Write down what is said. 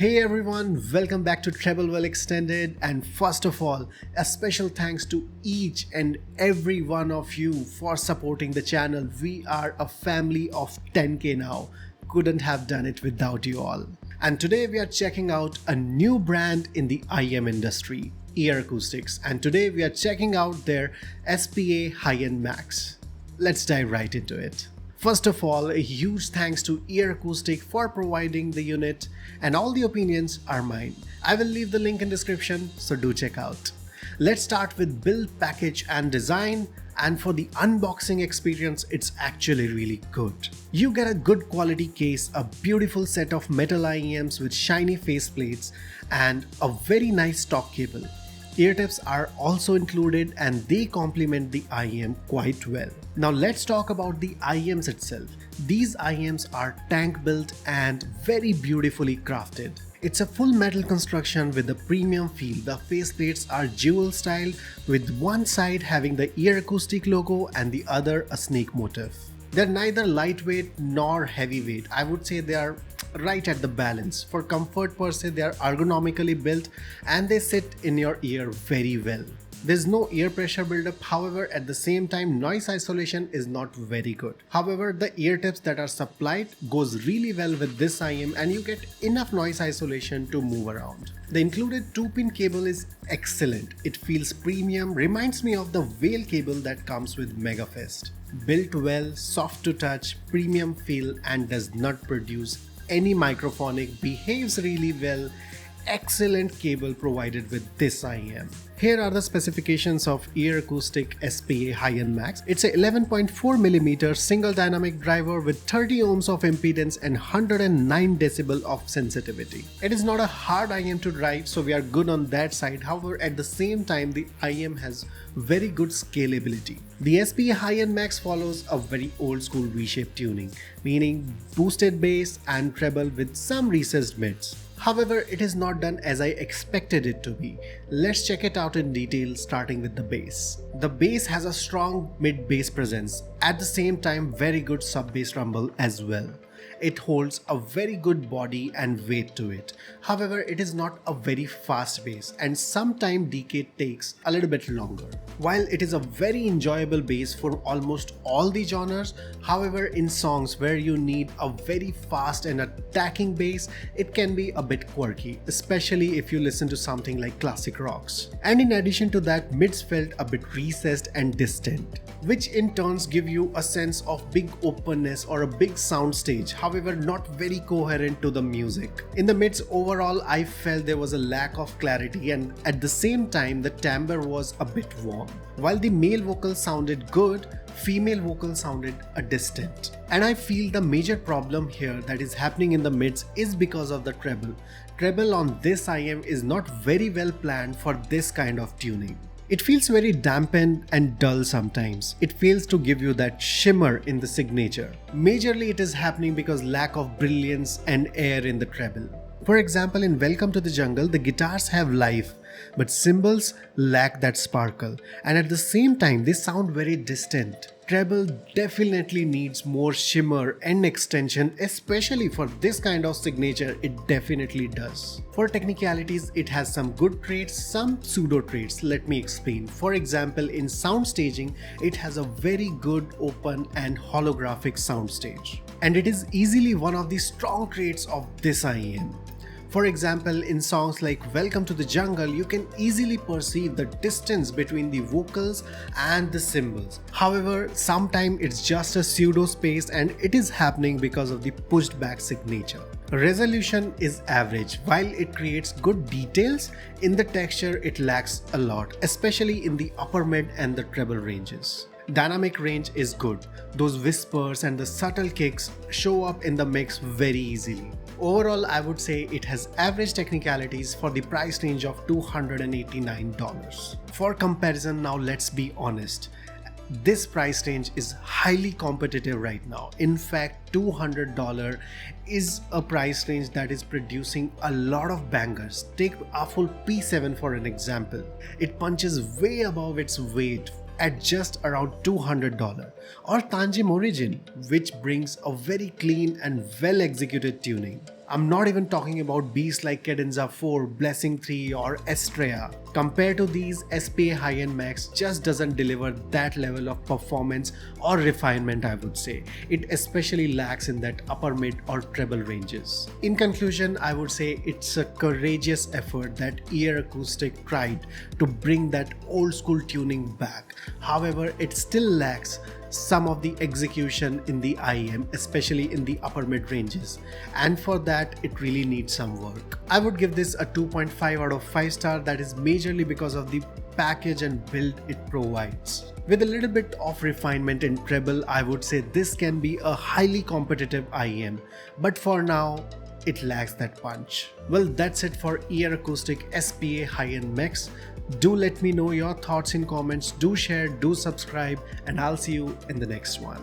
Hey everyone, welcome back to Treble Well Extended, and first of all, a special thanks to each and every one of you for supporting the channel. We are a family of 10k now. Couldn't have done it without you all. And today we are checking out a new brand in the IM industry, Ear Acoustics, and today we are checking out their SPA High-End Max. Let's dive right into it. First of all, a huge thanks to Ear Acoustic for providing the unit, and all the opinions are mine. I will leave the link in description, so do check out. Let's start with build, package and design, and for the unboxing experience, it's actually really good. You get a good quality case, a beautiful set of metal IEMs with shiny faceplates, and a very nice stock cable. Ear tips are also included and they complement the IEM quite well. Now let's talk about the IEMs itself. These IEMs are tank built and very beautifully crafted. It's a full metal construction with a premium feel. The faceplates are jewel style with one side having the Ear Acoustic logo and the other a snake motif. They're neither lightweight nor heavyweight. I would say they are right at the balance. For comfort per se, they are ergonomically built and they sit in your ear very well. There's no ear pressure buildup, however at the same time noise isolation is not very good. However, the ear tips that are supplied goes really well with this IM and you get enough noise isolation to move around. The included 2-pin cable is excellent. It feels premium, reminds me of the Whale cable that comes with MegaFest. Built well, soft to touch, premium feel and does not produce any microphonic, behaves really well. Excellent cable provided with this IM. Here are the specifications of Ear Acoustic SPA High-End Max. It's a 11.4mm single dynamic driver with 30 ohms of impedance and 109 decibel of sensitivity. It is not a hard IM to drive, so we are good on that side. However, at the same time, the IM has very good scalability. The SPA High-End Max follows a very old school V-shaped tuning, meaning boosted bass and treble with some recessed mids. However, it is not done as I expected it to be. Let's check it out in detail, starting with the bass. The bass has a strong mid-bass presence, at the same time very good sub-bass rumble as well. It holds a very good body and weight to it. However, it is not a very fast bass and sometimes decay takes a little bit longer. While it is a very enjoyable bass for almost all the genres, however in songs where you need a very fast and attacking bass, it can be a bit quirky, especially if you listen to something like classic rocks. And in addition to that, mids felt a bit recessed and distant, which in turns give you a sense of big openness or a big sound stage. However, not very coherent to the music. In the mids overall, I felt there was a lack of clarity and at the same time the timbre was a bit warm. While the male vocal sounded good, female vocal sounded distant. And I feel the major problem here that is happening in the mids is because of the treble. Treble on this IM is not very well planned for this kind of tuning. It feels very dampened and dull sometimes. It fails to give you that shimmer in the signature. Majorly it is happening because lack of brilliance and air in the treble. For example, in Welcome to the Jungle, the guitars have life, but cymbals lack that sparkle, and at the same time they sound very distant. Treble definitely needs more shimmer and extension, especially for this kind of signature. It definitely does. For technicalities, it has some good traits, some pseudo traits. Let me explain. For example, in sound staging, it has a very good open and holographic soundstage, and it is easily one of the strong traits of this IEM. For example, in songs like Welcome to the Jungle, you can easily perceive the distance between the vocals and the cymbals. However, sometimes it's just a pseudo space and it is happening because of the pushed back signature. Resolution is average. While it creates good details, in the texture it lacks a lot, especially in the upper mid and the treble ranges. Dynamic range is good. Those whispers and the subtle kicks show up in the mix very easily. Overall, I would say it has average technicalities for the price range of $289. For comparison, now let's be honest. This price range is highly competitive right now. In fact, $200 is a price range that is producing a lot of bangers. Take a full P7 for an example. It punches way above its weight at just around $200, or Tangem Origin, which brings a very clean and well executed tuning. I'm not even talking about beasts like Cadenza 4, Blessing 3 or Estrella. Compared to these, SPA high-end Max just doesn't deliver that level of performance or refinement, I would say. It especially lacks in that upper mid or treble ranges. In conclusion, I would say it's a courageous effort that Ear Acoustic tried to bring that old school tuning back. However, it still lacks some of the execution in the IEM, especially in the upper mid ranges, and for that it really needs some work. I would give this a 2.5 out of 5 star. That is majorly because of the package and build it provides. With a little bit of refinement in treble, I would say this can be a highly competitive IEM, but for now it lacks that punch. Well, that's it for Ear Acoustic SPA high-end mix. Do let me know your thoughts in comments, do share, do subscribe, and I'll see you in the next one.